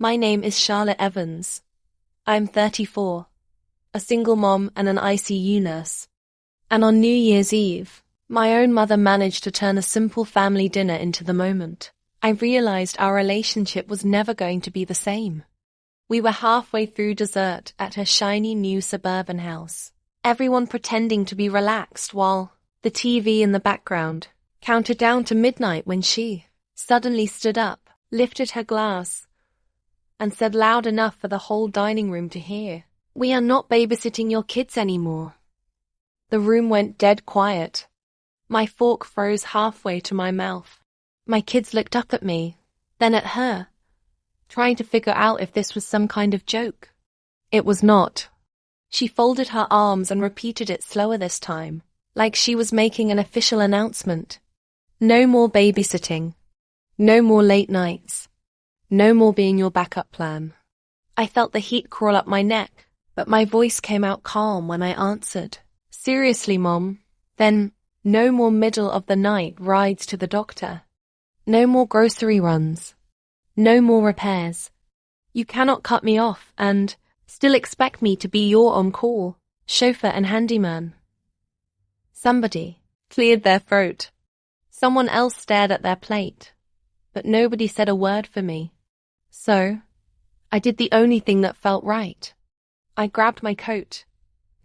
My name is Charlotte Evans. I'm 34, a single mom and an ICU nurse. And on New Year's Eve, my own mother managed to turn a simple family dinner into the moment. I realized our relationship was never going to be the same. We were halfway through dessert at her shiny new suburban house, everyone pretending to be relaxed while the TV in the background counted down to midnight when she suddenly stood up, lifted her glass, and said loud enough for the whole dining room to hear, "We are not babysitting your kids anymore." The room went dead quiet. My fork froze halfway to my mouth. My kids looked up at me, then at her, trying to figure out if this was some kind of joke. It was not. She folded her arms and repeated it slower this time, like she was making an official announcement. No more babysitting. No more late nights. No more being your backup plan. I felt the heat crawl up my neck, but my voice came out calm when I answered. Seriously, Mom. Then, no more middle of the night rides to the doctor. No more grocery runs. No more repairs. You cannot cut me off and still expect me to be your on-call chauffeur and handyman. Somebody cleared their throat. Someone else stared at their plate, but nobody said a word for me. So, I did the only thing that felt right. I grabbed my coat,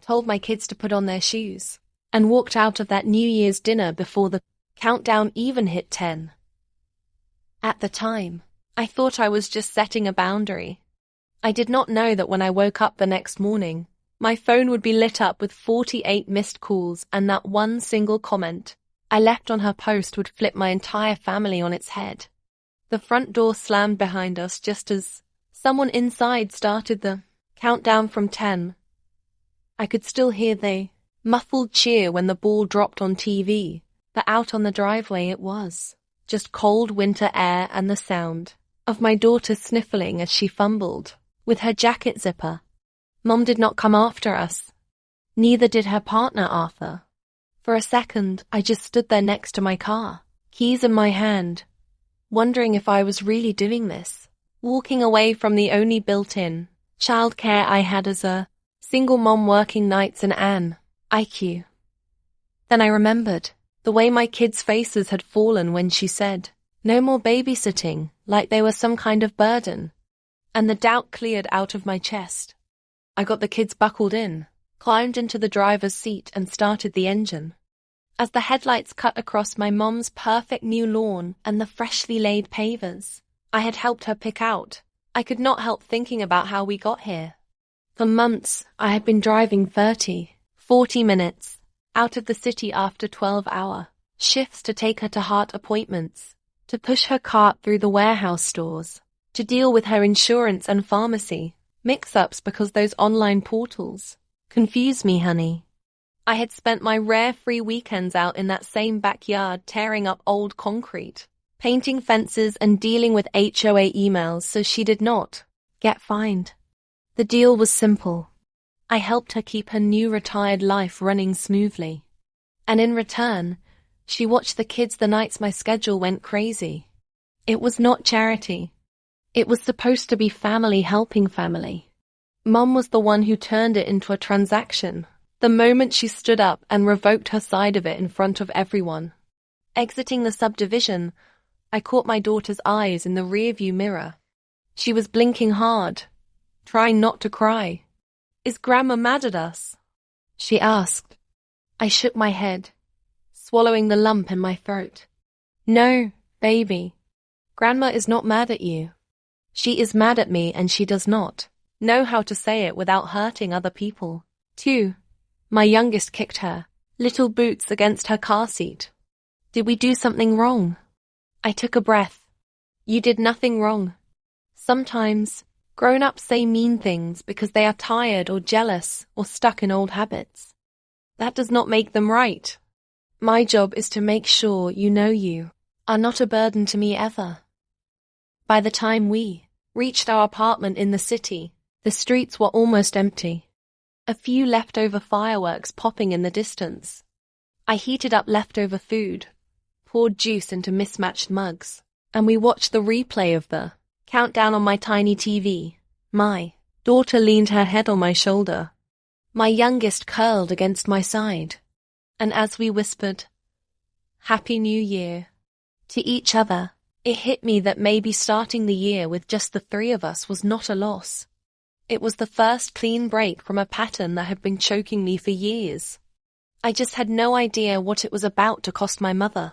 told my kids to put on their shoes, and walked out of that New Year's dinner before the countdown even hit 10. At the time, I thought I was just setting a boundary. I did not know that when I woke up the next morning, my phone would be lit up with 48 missed calls and that one single comment I left on her post would flip my entire family on its head. The front door slammed behind us just as someone inside started the countdown from 10. I could still hear the muffled cheer when the ball dropped on TV, but out on the driveway it was just cold winter air and the sound of my daughter sniffling as she fumbled with her jacket zipper. Mom did not come after us. Neither did her partner, Arthur. For a second, I just stood there next to my car, keys in my hand, wondering if I was really doing this, walking away from the only built-in childcare I had as a single mom working nights in an IQ. Then I remembered the way my kids' faces had fallen when she said, "No more babysitting," like they were some kind of burden, and the doubt cleared out of my chest. I got the kids buckled in, climbed into the driver's seat and started the engine. As the headlights cut across my mom's perfect new lawn and the freshly laid pavers I had helped her pick out, I could not help thinking about how we got here. For months, I had been driving 30, 40 minutes out of the city after 12-hour shifts to take her to heart appointments, to push her cart through the warehouse stores, to deal with her insurance and pharmacy mix-ups because those online portals confuse me, honey. I had spent my rare free weekends out in that same backyard tearing up old concrete, painting fences and dealing with HOA emails so she did not get fined. The deal was simple. I helped her keep her new retired life running smoothly. And in return, she watched the kids the nights my schedule went crazy. It was not charity. It was supposed to be family helping family. Mom was the one who turned it into a transaction the moment she stood up and revoked her side of it in front of everyone. Exiting the subdivision, I caught my daughter's eyes in the rearview mirror. She was blinking hard, trying not to cry. "Is Grandma mad at us?" she asked. I shook my head, swallowing the lump in my throat. "No, baby. Grandma is not mad at you. She is mad at me and she does not know how to say it without hurting other people." 2. My youngest kicked her little boots against her car seat. "Did we do something wrong?" I took a breath. "You did nothing wrong. Sometimes grown-ups say mean things because they are tired or jealous or stuck in old habits. That does not make them right. My job is to make sure you know you are not a burden to me ever." By the time we reached our apartment in the city, the streets were almost empty. A few leftover fireworks popping in the distance. I heated up leftover food, poured juice into mismatched mugs, and we watched the replay of the Countdown on my tiny TV. My daughter leaned her head on my shoulder. My youngest curled against my side. And as we whispered, "Happy New Year," to each other, it hit me that maybe starting the year with just the three of us was not a loss. It was the first clean break from a pattern that had been choking me for years. I just had no idea what it was about to cost my mother.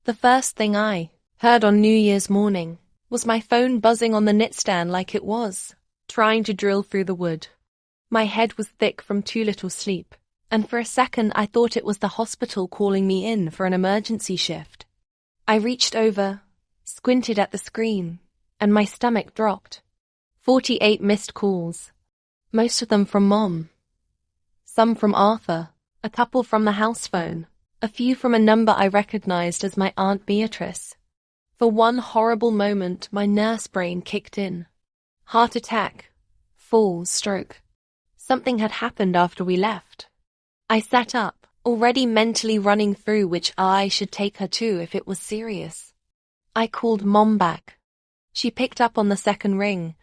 The first thing I heard on New Year's morning was my phone buzzing on the nightstand like it was trying to drill through the wood. My head was thick from too little sleep, and for a second I thought it was the hospital calling me in for an emergency shift. I reached over, squinted at the screen, and my stomach dropped. 48 missed calls, most of them from Mom. Some from Arthur, a couple from the house phone, a few from a number I recognized as my Aunt Beatrice. For one horrible moment, my nurse brain kicked in. Heart attack, fall, stroke. Something had happened after we left. I sat up, already mentally running through which I should take her to if it was serious. I called Mom back. She picked up on the second ring,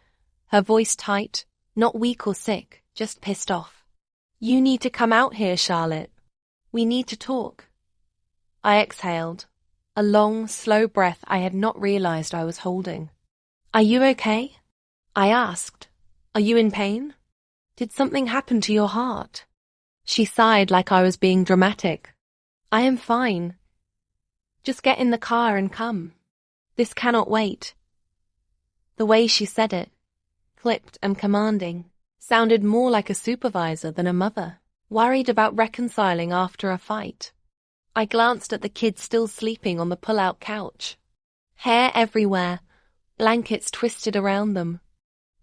her voice tight, not weak or sick, just pissed off. "You need to come out here, Charlotte. We need to talk." I exhaled, a long, slow breath I had not realized I was holding. "Are you okay?" I asked. "Are you in pain? Did something happen to your heart?" She sighed like I was being dramatic. "I am fine. Just get in the car and come. This cannot wait." The way she said it, clipped and commanding, sounded more like a supervisor than a mother, worried about reconciling after a fight. I glanced at the kids still sleeping on the pull-out couch. Hair everywhere, blankets twisted around them.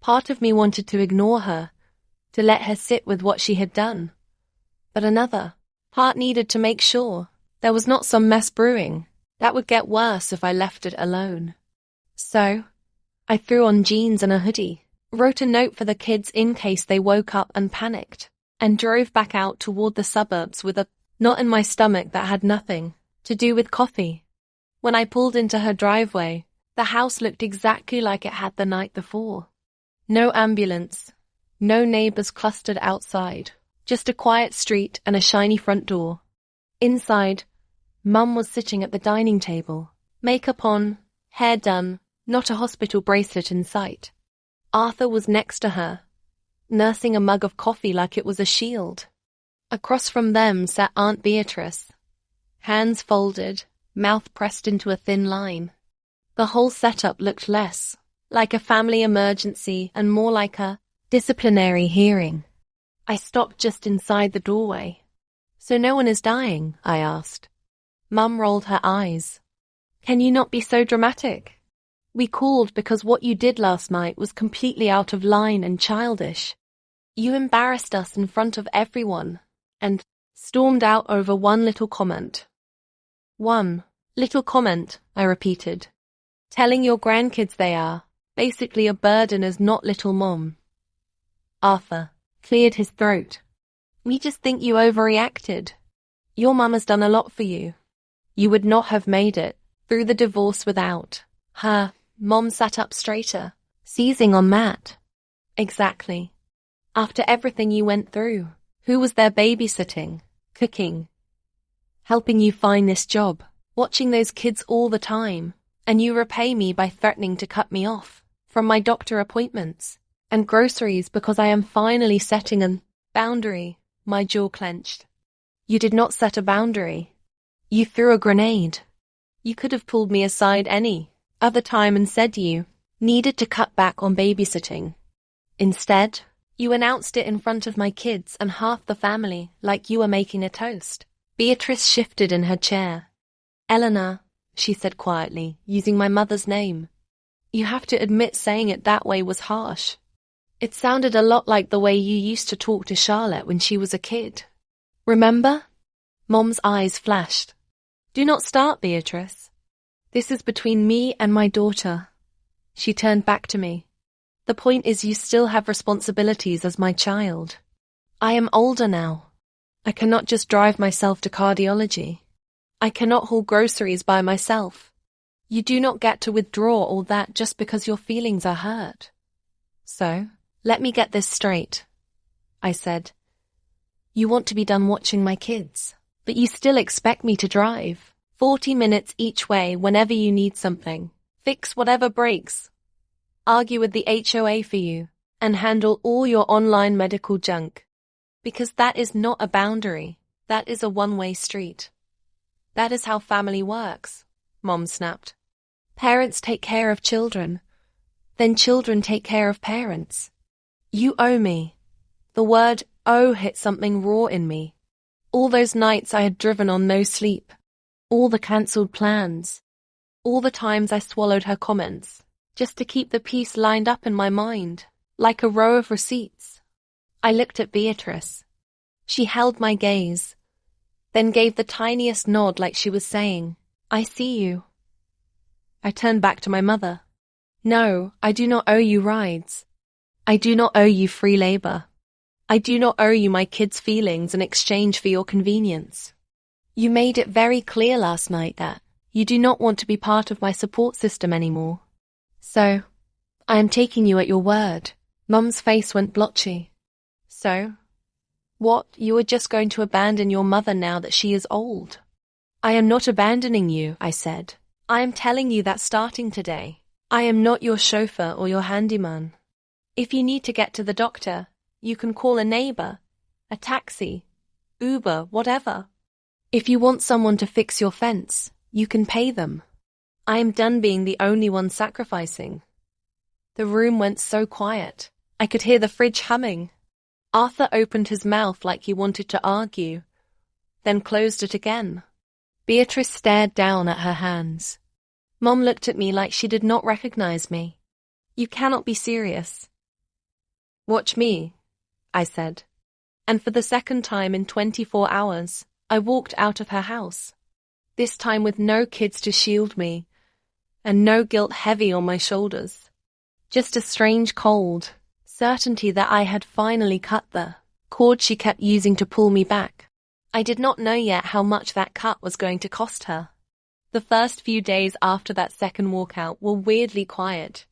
Part of me wanted to ignore her, to let her sit with what she had done. But another part needed to make sure there was not some mess brewing that would get worse if I left it alone. So, I threw on jeans and a hoodie, wrote a note for the kids in case they woke up and panicked, and drove back out toward the suburbs with a knot in my stomach that had nothing to do with coffee. When I pulled into her driveway, the house looked exactly like it had the night before. No ambulance, no neighbors clustered outside, just a quiet street and a shiny front door. Inside, Mum was sitting at the dining table, makeup on, hair done, not a hospital bracelet in sight. Arthur was next to her, nursing a mug of coffee like it was a shield. Across from them sat Aunt Beatrice, hands folded, mouth pressed into a thin line. The whole setup looked less like a family emergency and more like a disciplinary hearing. I stopped just inside the doorway. "So no one is dying?" I asked. Mum rolled her eyes. "Can you not be so dramatic? We called because what you did last night was completely out of line and childish. You embarrassed us in front of everyone and stormed out over one little comment." "One little comment," I repeated. "Telling your grandkids they are basically a burden as not little Mom." Arthur cleared his throat. "We just think you overreacted. Your mum has done a lot for you. You would not have made it through the divorce without her." Mom sat up straighter, seizing on Matt. "Exactly. After everything you went through, who was there babysitting, cooking, helping you find this job, watching those kids all the time, and you repay me by threatening to cut me off from my doctor appointments and groceries because I am finally setting a boundary." My jaw clenched. "You did not set a boundary. You threw a grenade. You could have pulled me aside any other time and said you needed to cut back on babysitting. Instead, you announced it in front of my kids and half the family like you were making a toast." Beatrice shifted in her chair. "Eleanor," she said quietly, using my mother's name. "You have to admit saying it that way was harsh. It sounded a lot like the way you used to talk to Charlotte when she was a kid. Remember?" Mom's eyes flashed. "Do not start, Beatrice. This is between me and my daughter." She turned back to me. "The point is you still have responsibilities as my child. I am older now. I cannot just drive myself to cardiology. I cannot haul groceries by myself. You do not get to withdraw all that just because your feelings are hurt. So, let me get this straight, I said. You want to be done watching my kids, but you still expect me to drive 40 minutes each way whenever you need something, fix whatever breaks, argue with the HOA for you, and handle all your online medical junk. Because that is not a boundary, that is a one-way street. That is how family works, Mom snapped. Parents take care of children, then children take care of parents. You owe me. The word owe hit something raw in me. All those nights I had driven on no sleep, all the cancelled plans, all the times I swallowed her comments, just to keep the peace lined up in my mind, like a row of receipts. I looked at Beatrice. She held my gaze, then gave the tiniest nod like she was saying, I see you. I turned back to my mother. No, I do not owe you rides. I do not owe you free labor. I do not owe you my kids' feelings in exchange for your convenience. You made it very clear last night that you do not want to be part of my support system anymore. So, I am taking you at your word. Mum's face went blotchy. So, what, you are just going to abandon your mother now that she is old? I am not abandoning you, I said. I am telling you that starting today, I am not your chauffeur or your handyman. If you need to get to the doctor, you can call a neighbor, a taxi, Uber, whatever. If you want someone to fix your fence, you can pay them. I am done being the only one sacrificing. The room went so quiet. I could hear the fridge humming. Arthur opened his mouth like he wanted to argue, then closed it again. Beatrice stared down at her hands. Mom looked at me like she did not recognize me. You cannot be serious. Watch me, I said. And for the second time in 24 hours, I walked out of her house. This time with no kids to shield me, and no guilt heavy on my shoulders. Just a strange cold, certainty that I had finally cut the cord she kept using to pull me back. I did not know yet how much that cut was going to cost her. The first few days after that second walkout were weirdly quiet.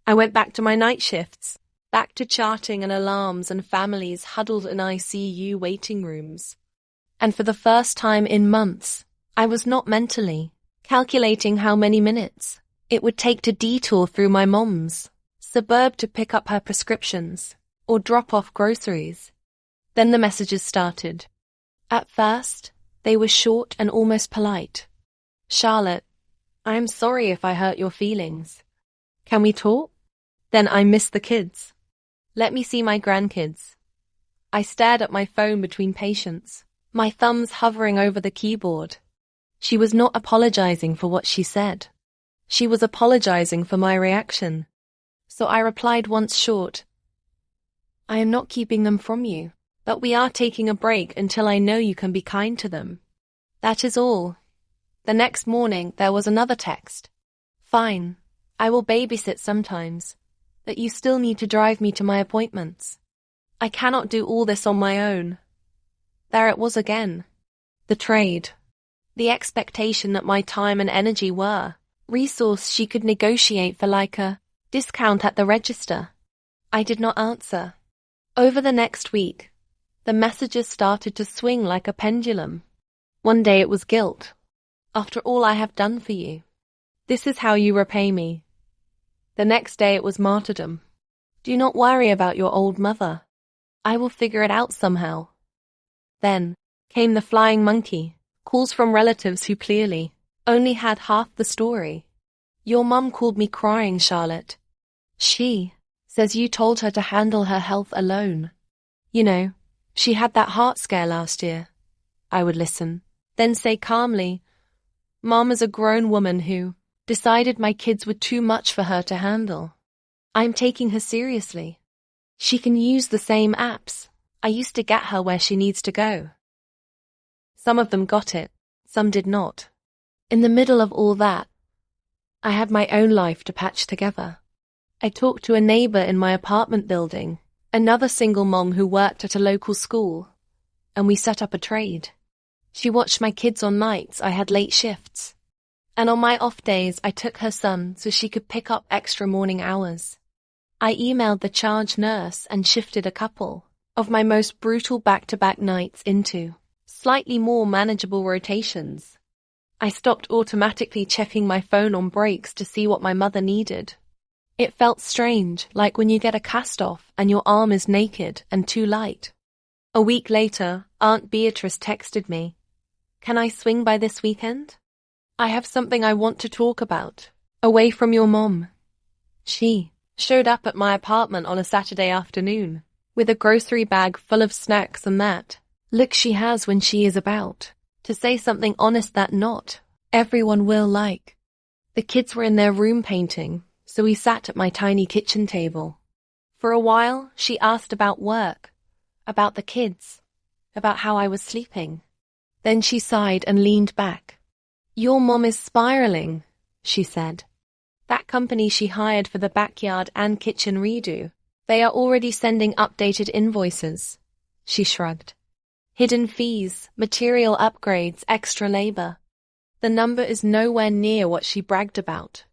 I went back to my night shifts, back to charting and alarms and families huddled in ICU waiting rooms. And for the first time in months, I was not mentally calculating how many minutes it would take to detour through my mom's suburb to pick up her prescriptions or drop off groceries. Then the messages started. At first, they were short and almost polite. Charlotte, I am sorry if I hurt your feelings. Can we talk? Then I miss the kids. Let me see my grandkids. I stared at my phone between patients, my thumbs hovering over the keyboard. She was not apologizing for what she said. She was apologizing for my reaction. So I replied once short, I am not keeping them from you, but we are taking a break until I know you can be kind to them. That is all. The next morning there was another text. Fine, I will babysit sometimes, but you still need to drive me to my appointments. I cannot do all this on my own. There it was again. The trade. The expectation that my time and energy were resource she could negotiate for like a discount at the register. I did not answer. Over the next week, the messages started to swing like a pendulum. One day it was guilt. After all I have done for you, this is how you repay me. The next day it was martyrdom. Do not worry about your old mother. I will figure it out somehow. Then came the flying monkey, calls from relatives who clearly only had half the story. Your mum called me crying, Charlotte. She says you told her to handle her health alone. You know, she had that heart scare last year. I would listen, then say calmly, Mom is a grown woman who decided my kids were too much for her to handle. I'm taking her seriously. She can use the same apps. I used to get her where she needs to go. Some of them got it, some did not. In the middle of all that, I had my own life to patch together. I talked to a neighbor in my apartment building, another single mom who worked at a local school, and we set up a trade. She watched my kids on nights I had late shifts. And on my off days, I took her son so she could pick up extra morning hours. I emailed the charge nurse and shifted a couple of my most brutal back-to-back nights into slightly more manageable rotations. I stopped automatically checking my phone on breaks to see what my mother needed. It felt strange, like when you get a cast-off and your arm is naked and too light. A week later, Aunt Beatrice texted me, "Can I swing by this weekend? I have something I want to talk about, away from your mom." She showed up at my apartment on a Saturday afternoon, with a grocery bag full of snacks and that look she has when she is about to say something honest that not everyone will like. The kids were in their room painting, so we sat at my tiny kitchen table. For a while, she asked about work, about the kids, about how I was sleeping. Then she sighed and leaned back. "Your mom is spiraling," she said. "That company she hired for the backyard and kitchen redo, they are already sending updated invoices." She shrugged. "Hidden fees, material upgrades, extra labor. The number is nowhere near what she bragged about."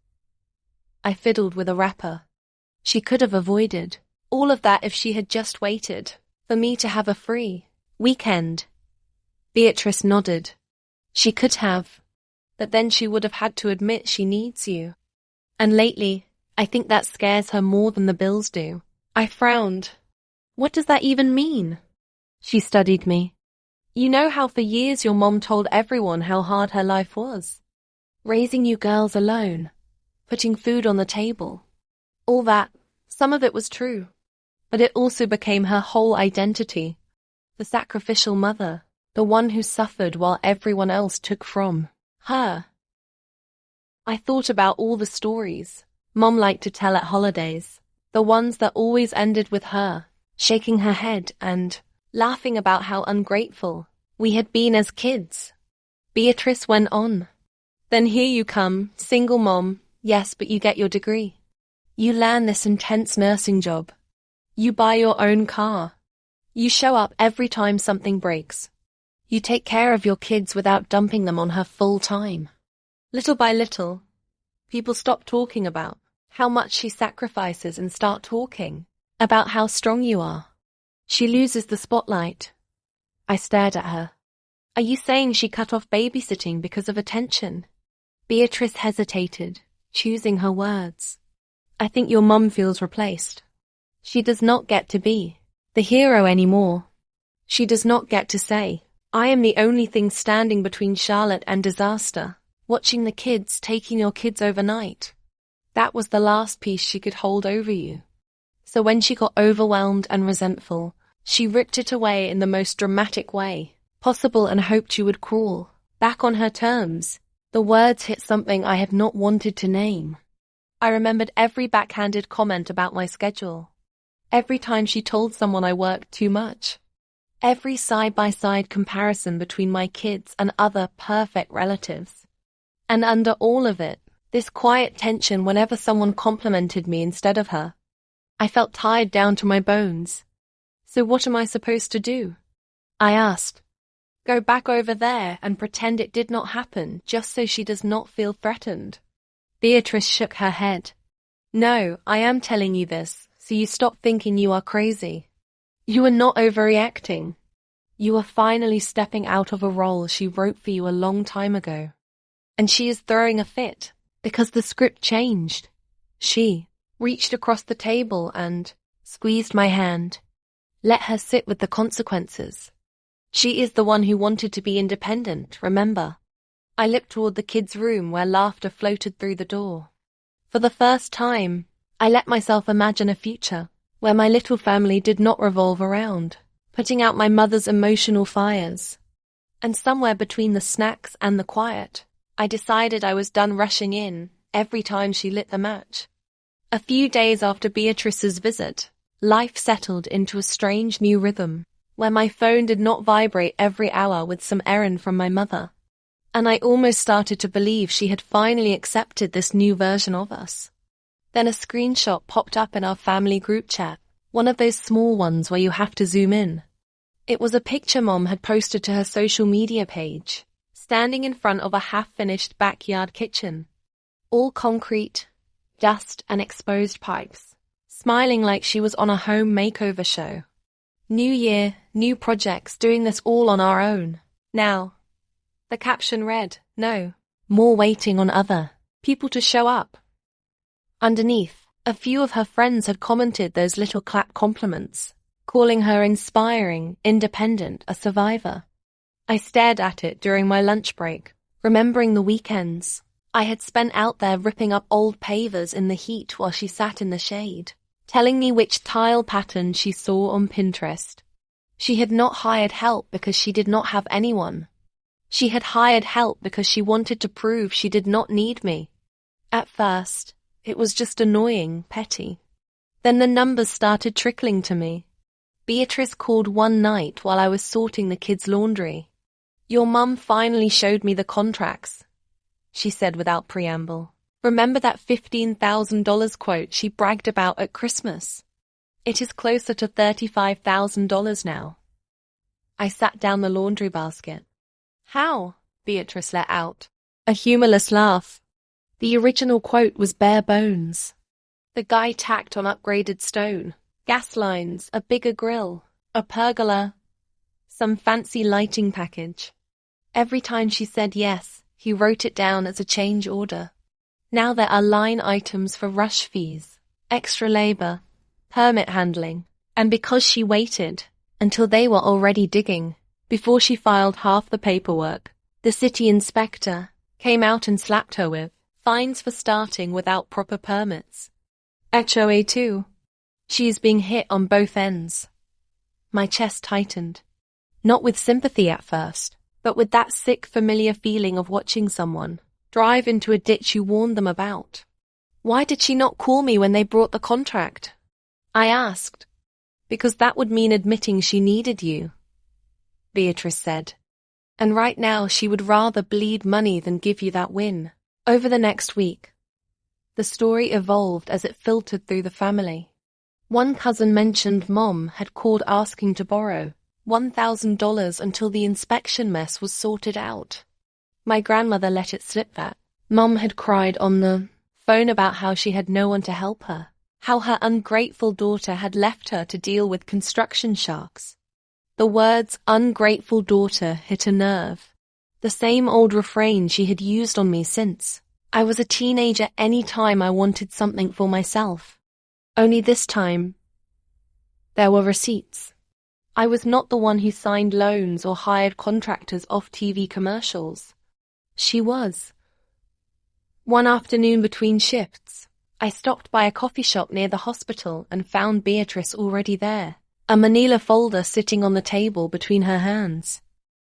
I fiddled with a wrapper. She could have avoided all of that if she had just waited for me to have a free weekend. Beatrice nodded. She could have, but then she would have had to admit she needs you. And lately, I think that scares her more than the bills do. I frowned. "What does that even mean?" She studied me. "You know how for years your mom told everyone how hard her life was? Raising you girls alone, putting food on the table. All that, some of it was true, but it also became her whole identity. The sacrificial mother, the one who suffered while everyone else took from her." I thought about all the stories Mom liked to tell at holidays, the ones that always ended with her shaking her head and laughing about how ungrateful we had been as kids. Beatrice went on. "Then here you come, single mom, yes, but you get your degree. You land this intense nursing job. You buy your own car. You show up every time something breaks. You take care of your kids without dumping them on her full time." Little by little, people stop talking about how much she sacrifices and start talking about how strong you are. She loses the spotlight. I stared at her. "Are you saying she cut off babysitting because of attention?" Beatrice hesitated, choosing her words. "I think your mum feels replaced. She does not get to be the hero anymore. She does not get to say, 'I am the only thing standing between Charlotte and disaster, watching the kids, taking your kids overnight.' That was the last piece she could hold over you. So when she got overwhelmed and resentful, she ripped it away in the most dramatic way possible and hoped you would crawl back on her terms." The words hit something I had not wanted to name. I remembered every backhanded comment about my schedule. Every time she told someone I worked too much. Every side-by-side comparison between my kids and other perfect relatives. And under all of it, this quiet tension whenever someone complimented me instead of her. I felt tired down to my bones. "So what am I supposed to do?" I asked. "Go back over there and pretend it did not happen just so she does not feel threatened?" Beatrice shook her head. "No, I am telling you this, so you stop thinking you are crazy. You are not overreacting. You are finally stepping out of a role she wrote for you a long time ago. And she is throwing a fit because the script changed." She reached across the table and squeezed my hand. "Let her sit with the consequences. She is the one who wanted to be independent, remember?" I looked toward the kids' room where laughter floated through the door. For the first time, I let myself imagine a future where my little family did not revolve around putting out my mother's emotional fires. And somewhere between the snacks and the quiet, I decided I was done rushing in every time she lit the match. A few days after Beatrice's visit, life settled into a strange new rhythm, where my phone did not vibrate every hour with some errand from my mother. And I almost started to believe she had finally accepted this new version of us. Then a screenshot popped up in our family group chat, one of those small ones where you have to zoom in. It was a picture Mom had posted to her social media page, standing in front of a half-finished backyard kitchen. All concrete, dust and exposed pipes, smiling like she was on a home makeover show. New year, new projects, doing this all on our own. Now, the caption read, "No, more waiting on other people to show up." Underneath, a few of her friends had commented those little clap compliments, calling her inspiring, independent, a survivor. I stared at it during my lunch break, remembering the weekends I had spent out there ripping up old pavers in the heat while she sat in the shade, telling me which tile pattern she saw on Pinterest. She had not hired help because she did not have anyone. She had hired help because she wanted to prove she did not need me. At first, it was just annoying, petty. Then the numbers started trickling to me. Beatrice called one night while I was sorting the kids' laundry. "Your mum finally showed me the contracts," she said without preamble. "Remember that $15,000 quote she bragged about at Christmas? It is closer to $35,000 now." I sat down the laundry basket. "How?" Beatrice let out, a humorless laugh. "The original quote was bare bones. The guy tacked on upgraded stone, gas lines, a bigger grill, a pergola, some fancy lighting package. Every time she said yes, he wrote it down as a change order. Now there are line items for rush fees, extra labor, permit handling, and because she waited until they were already digging, before she filed half the paperwork, the city inspector came out and slapped her with fines for starting without proper permits. HOA too. She is being hit on both ends." My chest tightened, not with sympathy at first, but with that sick, familiar feeling of watching someone drive into a ditch you warned them about. "Why did she not call me when they brought the contract?" I asked. "Because that would mean admitting she needed you," Beatrice said. "And right now she would rather bleed money than give you that win." Over the next week, the story evolved as it filtered through the family. One cousin mentioned Mom had called asking to borrow $1,000 until the inspection mess was sorted out. My grandmother let it slip that Mom had cried on the phone about how she had no one to help her, how her ungrateful daughter had left her to deal with construction sharks. The words ungrateful daughter hit a nerve, the same old refrain she had used on me since I was a teenager any time I wanted something for myself. Only this time, there were receipts. I was not the one who signed loans or hired contractors off TV commercials. She was. One afternoon between shifts, I stopped by a coffee shop near the hospital and found Beatrice already there, a manila folder sitting on the table between her hands.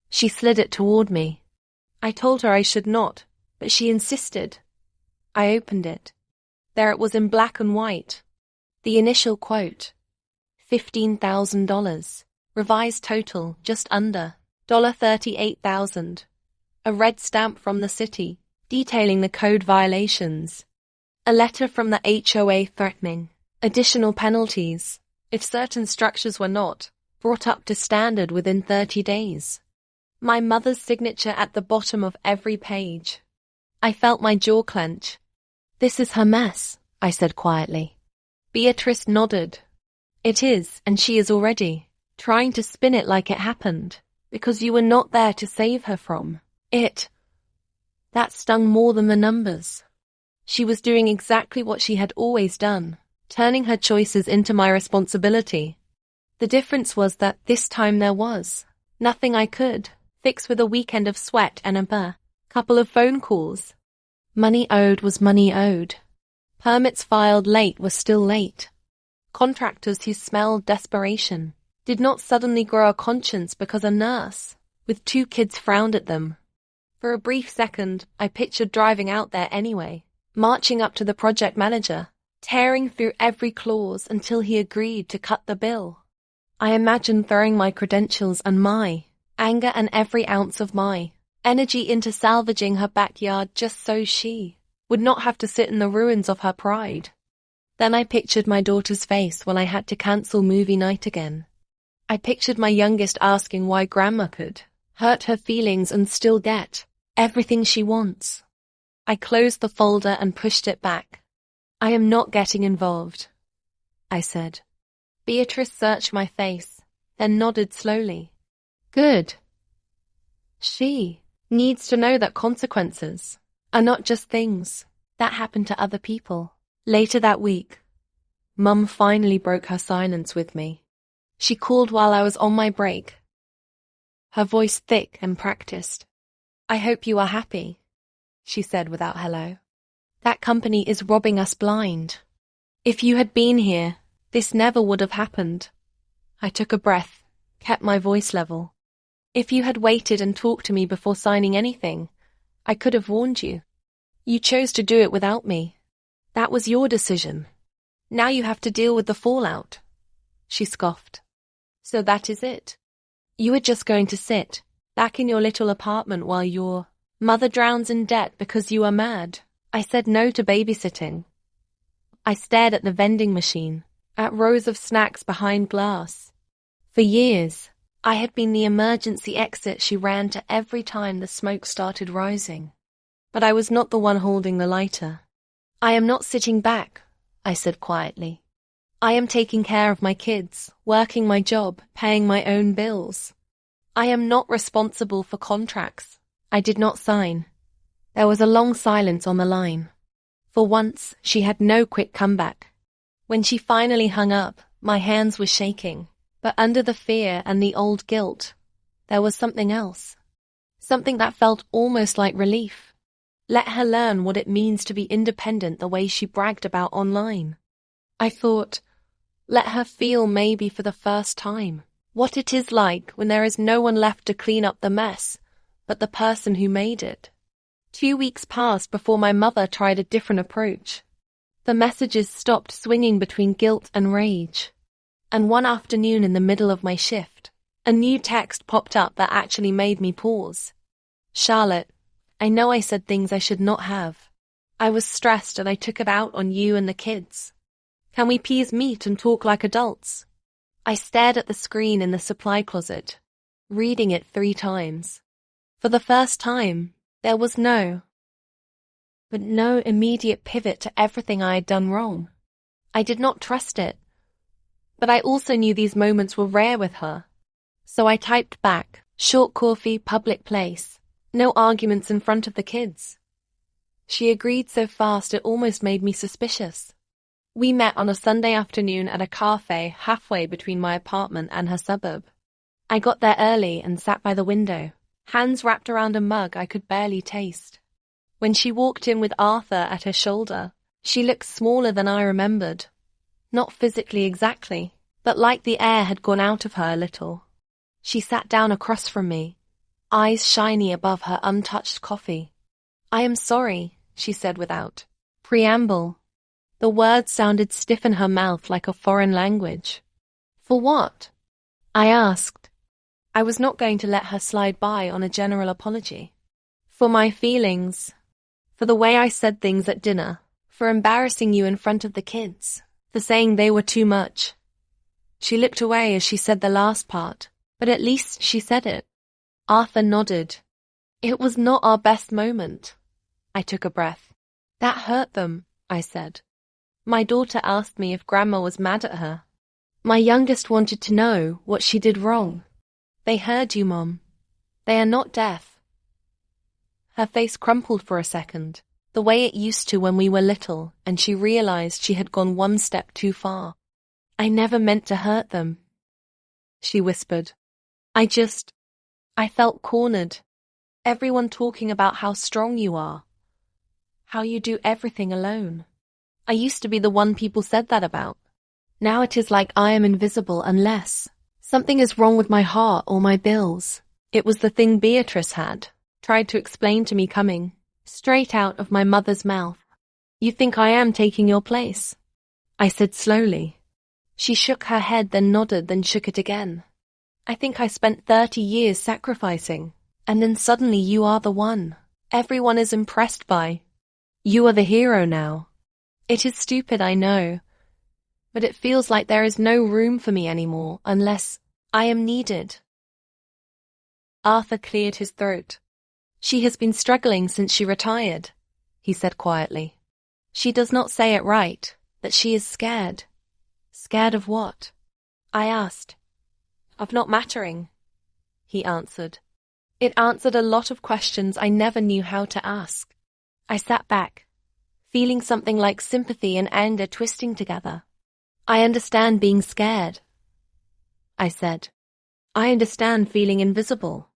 She slid it toward me. I told her I should not, but she insisted. I opened it. There it was in black and white. The initial quote, $15,000, revised total just under $38,000. A red stamp from the city, detailing the code violations. A letter from the HOA threatening additional penalties if certain structures were not brought up to standard within 30 days. My mother's signature at the bottom of every page. I felt my jaw clench. "This is her mess," I said quietly. Beatrice nodded. "It is, and she is already trying to spin it like it happened, because you were not there to save her from it." That stung more than the numbers. She was doing exactly what she had always done, turning her choices into my responsibility. The difference was that this time there was nothing I could fix with a weekend of sweat and a couple of phone calls. Money owed was money owed. Permits filed late were still late. Contractors who smelled desperation did not suddenly grow a conscience because a nurse with 2 kids frowned at them. For a brief second, I pictured driving out there anyway, marching up to the project manager, tearing through every clause until he agreed to cut the bill. I imagined throwing my credentials and my anger and every ounce of my energy into salvaging her backyard just so she would not have to sit in the ruins of her pride. Then I pictured my daughter's face when I had to cancel movie night again. I pictured my youngest asking why Grandma could hurt her feelings and still get everything she wants. I closed the folder and pushed it back. I am not getting involved, I said. Beatrice searched my face, then nodded slowly. Good. She needs to know that consequences are not just things that happen to other people. Later that week, Mum finally broke her silence with me. She called while I was on my break, her voice thick and practiced. I hope you are happy, she said without hello. That company is robbing us blind. If you had been here, this never would have happened. I took a breath, kept my voice level. If you had waited and talked to me before signing anything, I could have warned you. You chose to do it without me. That was your decision. Now you have to deal with the fallout. She scoffed. So that is it. You are just going to sit back in your little apartment while your mother drowns in debt because you are mad. I said no to babysitting. I stared at the vending machine, at rows of snacks behind glass. For years, I had been the emergency exit she ran to every time the smoke started rising. But I was not the one holding the lighter. I am not sitting back, I said quietly. I am taking care of my kids, working my job, paying my own bills. I am not responsible for contracts I did not sign. There was a long silence on the line. For once, she had no quick comeback. When she finally hung up, my hands were shaking. But under the fear and the old guilt, there was something else. Something that felt almost like relief. Let her learn what it means to be independent the way she bragged about online. I thought, let her feel maybe for the first time what it is like when there is no one left to clean up the mess but the person who made it. 2 weeks passed before my mother tried a different approach. The messages stopped swinging between guilt and rage. And one afternoon in the middle of my shift, a new text popped up that actually made me pause. Charlotte, I know I said things I should not have. I was stressed and I took it out on you and the kids. Can we please meet and talk like adults? I stared at the screen in the supply closet, reading it 3 times. For the first time, there was no immediate pivot to everything I had done wrong. I did not trust it. But I also knew these moments were rare with her. So I typed back, short coffee, public place. No arguments in front of the kids. She agreed so fast it almost made me suspicious. We met on a Sunday afternoon at a cafe halfway between my apartment and her suburb. I got there early and sat by the window, hands wrapped around a mug I could barely taste. When she walked in with Arthur at her shoulder, she looked smaller than I remembered. Not physically exactly, but like the air had gone out of her a little. She sat down across from me, eyes shiny above her untouched coffee. I am sorry, she said without preamble. The words sounded stiff in her mouth like a foreign language. For what? I asked. I was not going to let her slide by on a general apology. For my feelings, for the way I said things at dinner, for embarrassing you in front of the kids, for saying they were too much. She looked away as she said the last part, but at least she said it. Arthur nodded. It was not our best moment. I took a breath. That hurt them, I said. My daughter asked me if Grandma was mad at her. My youngest wanted to know what she did wrong. They heard you, Mom. They are not deaf. Her face crumpled for a second, the way it used to when we were little, and she realized she had gone one step too far. I never meant to hurt them, she whispered. I felt cornered. Everyone talking about how strong you are, how you do everything alone. I used to be the one people said that about. Now it is like I am invisible unless something is wrong with my heart or my bills. It was the thing Beatrice had tried to explain to me coming straight out of my mother's mouth. You think I am taking your place? I said slowly. She shook her head, then nodded, then shook it again. I think I spent 30 years sacrificing, and then suddenly you are the one everyone is impressed by. You are the hero now. It is stupid, I know, but it feels like there is no room for me anymore unless I am needed. Arthur cleared his throat. She has been struggling since she retired, he said quietly. She does not say it right, but she is scared. Scared of what? I asked. Of not mattering, he answered. It answered a lot of questions I never knew how to ask. I sat back, feeling something like sympathy and anger twisting together. I understand being scared, I said. I understand feeling invisible.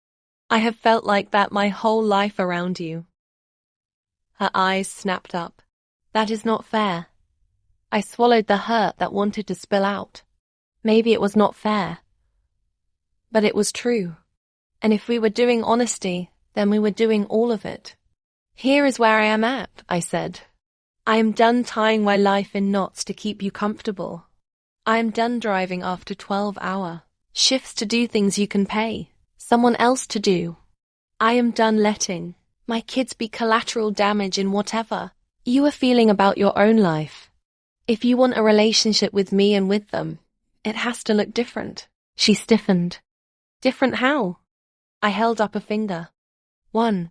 I have felt like that my whole life around you. Her eyes snapped up. That is not fair. I swallowed the hurt that wanted to spill out. Maybe it was not fair. But it was true. And if we were doing honesty, then we were doing all of it. Here is where I am at, I said. I am done tying my life in knots to keep you comfortable. I am done driving after 12-hour shifts to do things you can pay someone else to do. I am done letting my kids be collateral damage in whatever you are feeling about your own life. If you want a relationship with me and with them, it has to look different. She stiffened. Different how? I held up a finger. 1.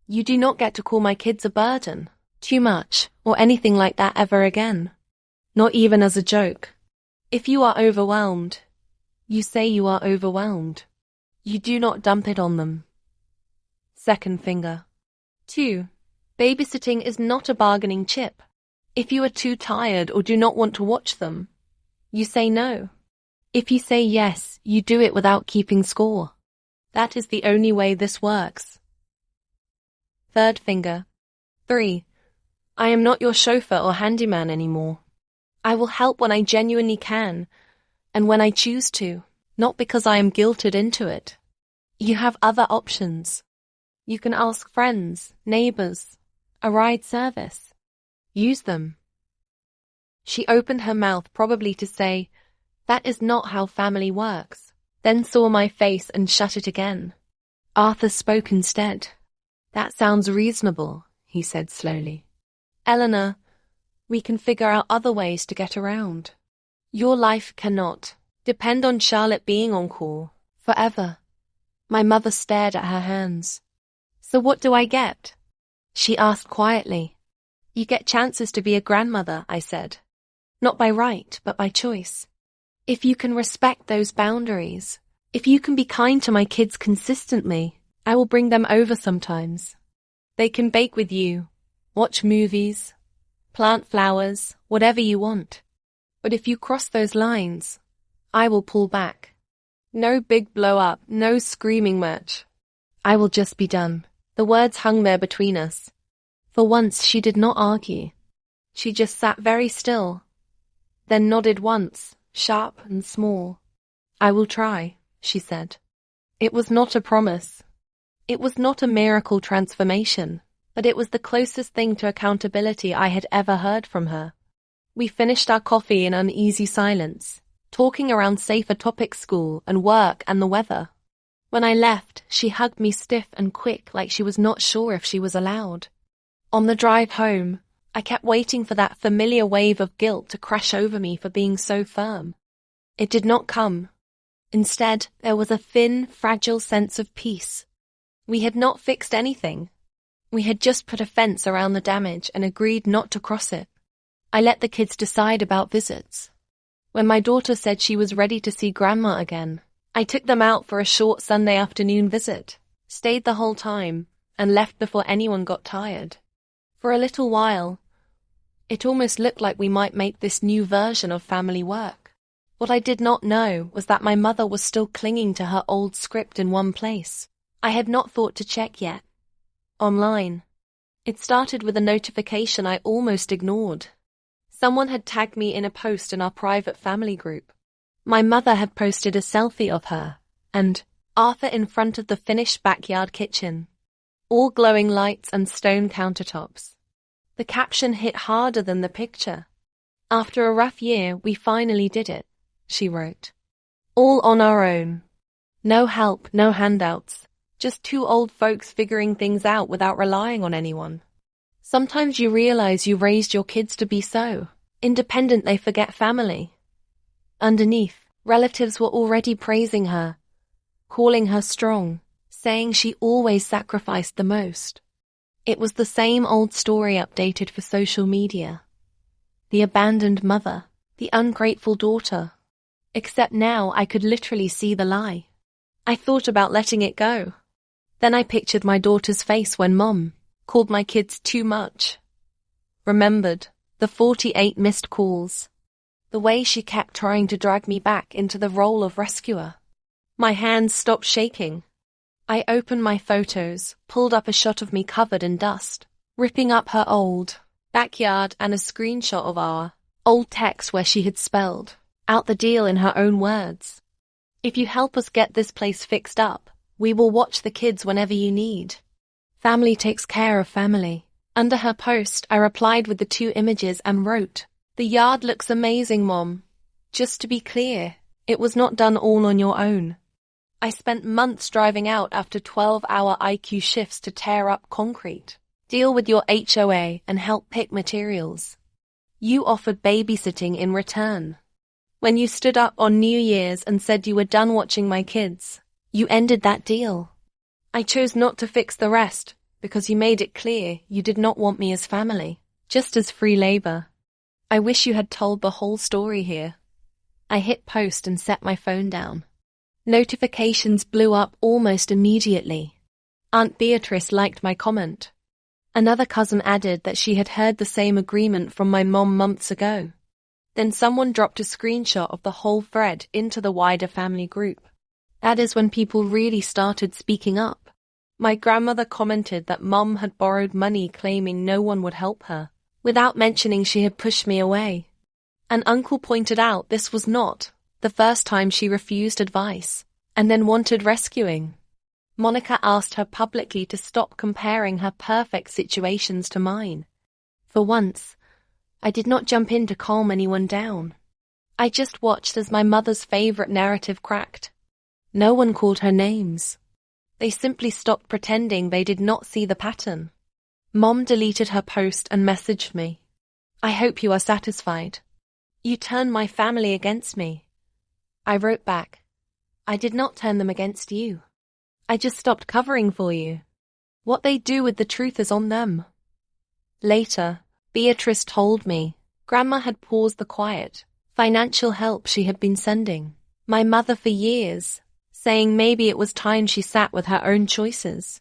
You do not get to call my kids a burden, too much, or anything like that ever again. Not even as a joke. If you are overwhelmed, you say you are overwhelmed. You do not dump it on them. 2nd finger. 2. Babysitting is not a bargaining chip. If you are too tired or do not want to watch them, you say no. If you say yes, you do it without keeping score. That is the only way this works. 3rd finger. 3. I am not your chauffeur or handyman anymore. I will help when I genuinely can, and when I choose to, not because I am guilted into it. You have other options. You can ask friends, neighbors, a ride service. Use them. She opened her mouth probably to say, that is not how family works, then saw my face and shut it again. Arthur spoke instead. That sounds reasonable, he said slowly. Eleanor, we can figure out other ways to get around. Your life cannot depend on Charlotte being on call forever. My mother stared at her hands. So what do I get? She asked quietly. You get chances to be a grandmother, I said. Not by right, but by choice. If you can respect those boundaries, if you can be kind to my kids consistently, I will bring them over sometimes. They can bake with you, watch movies, plant flowers, whatever you want. But if you cross those lines, I will pull back. No big blow-up, no screaming match. I will just be done. The words hung there between us. For once, she did not argue. She just sat very still, then nodded once, sharp and small. I will try, she said. It was not a promise. It was not a miracle transformation, but it was the closest thing to accountability I had ever heard from her. We finished our coffee in uneasy silence, talking around safer topics, school and work and the weather. When I left, she hugged me stiff and quick like she was not sure if she was allowed. On the drive home, I kept waiting for that familiar wave of guilt to crash over me for being so firm. It did not come. Instead, there was a thin, fragile sense of peace. We had not fixed anything. We had just put a fence around the damage and agreed not to cross it. I let the kids decide about visits. When my daughter said she was ready to see Grandma again, I took them out for a short Sunday afternoon visit, stayed the whole time, and left before anyone got tired. For a little while, it almost looked like we might make this new version of family work. What I did not know was that my mother was still clinging to her old script in one place. I had not thought to check yet. Online. It started with a notification I almost ignored. Someone had tagged me in a post in our private family group. My mother had posted a selfie of her, and Arthur in front of the finished backyard kitchen. All glowing lights and stone countertops. The caption hit harder than the picture. After a rough year, we finally did it, she wrote. All on our own. No help, no handouts. Just two old folks figuring things out without relying on anyone. Sometimes you realize you raised your kids to be so independent they forget family. Underneath, relatives were already praising her. calling her strong, saying she always sacrificed the most. It was the same old story updated for social media. The abandoned mother, the ungrateful daughter. Except now I could literally see the lie. I thought about letting it go. Then I pictured my daughter's face when Mom called my kids too much. Remembered the 48 missed calls. The way she kept trying to drag me back into the role of rescuer. My hands stopped shaking. I opened my photos, pulled up a shot of me covered in dust, ripping up her old backyard and a screenshot of our old text where she had spelled out the deal in her own words. If you help us get this place fixed up, we will watch the kids whenever you need. Family takes care of family. Under her post, I replied with the 2 images and wrote, "The yard looks amazing, Mom. Just to be clear, it was not done all on your own. I spent months driving out after 12-hour IQ shifts to tear up concrete, deal with your HOA, and help pick materials. You offered babysitting in return. When you stood up on New Year's and said you were done watching my kids, you ended that deal. I chose not to fix the rest because you made it clear you did not want me as family, just as free labor. I wish you had told the whole story here." I hit post and set my phone down. Notifications blew up almost immediately. Aunt Beatrice liked my comment. Another cousin added that she had heard the same agreement from my mom months ago. Then someone dropped a screenshot of the whole thread into the wider family group. That is when people really started speaking up. My grandmother commented that Mom had borrowed money claiming no one would help her, without mentioning she had pushed me away. An uncle pointed out this was not the first time she refused advice, and then wanted rescuing. Monica asked her publicly to stop comparing her perfect situations to mine. For once, I did not jump in to calm anyone down. I just watched as my mother's favorite narrative cracked. No one called her names. They simply stopped pretending they did not see the pattern. Mom deleted her post and messaged me. "I hope you are satisfied. You turned my family against me." I wrote back, "I did not turn them against you. I just stopped covering for you. What they do with the truth is on them." Later, Beatrice told me Grandma had paused the quiet, financial help she had been sending my mother for years, saying maybe it was time she sat with her own choices.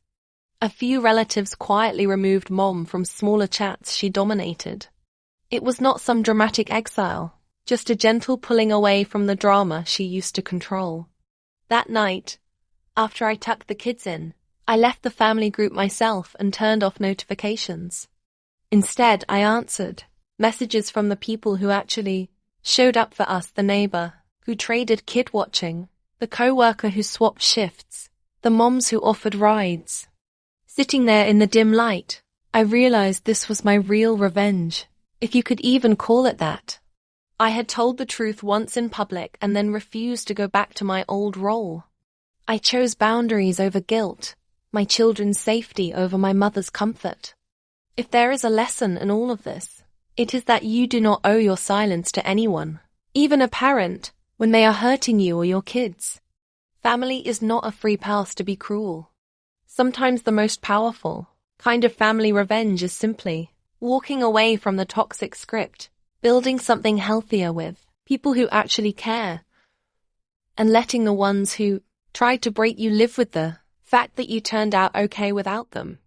A few relatives quietly removed Mom from smaller chats she dominated. It was not some dramatic exile, just a gentle pulling away from the drama she used to control. That night, after I tucked the kids in, I left the family group myself and turned off notifications. Instead, I answered messages from the people who actually showed up for us, the neighbor who traded kid watching, the co-worker who swapped shifts, the moms who offered rides. Sitting there in the dim light, I realized this was my real revenge, if you could even call it that. I had told the truth once in public and then refused to go back to my old role. I chose boundaries over guilt, my children's safety over my mother's comfort. If there is a lesson in all of this, it is that you do not owe your silence to anyone, even a parent, when they are hurting you or your kids. Family is not a free pass to be cruel. Sometimes the most powerful kind of family revenge is simply walking away from the toxic script, building something healthier with people who actually care, and letting the ones who tried to break you live with the fact that you turned out okay without them.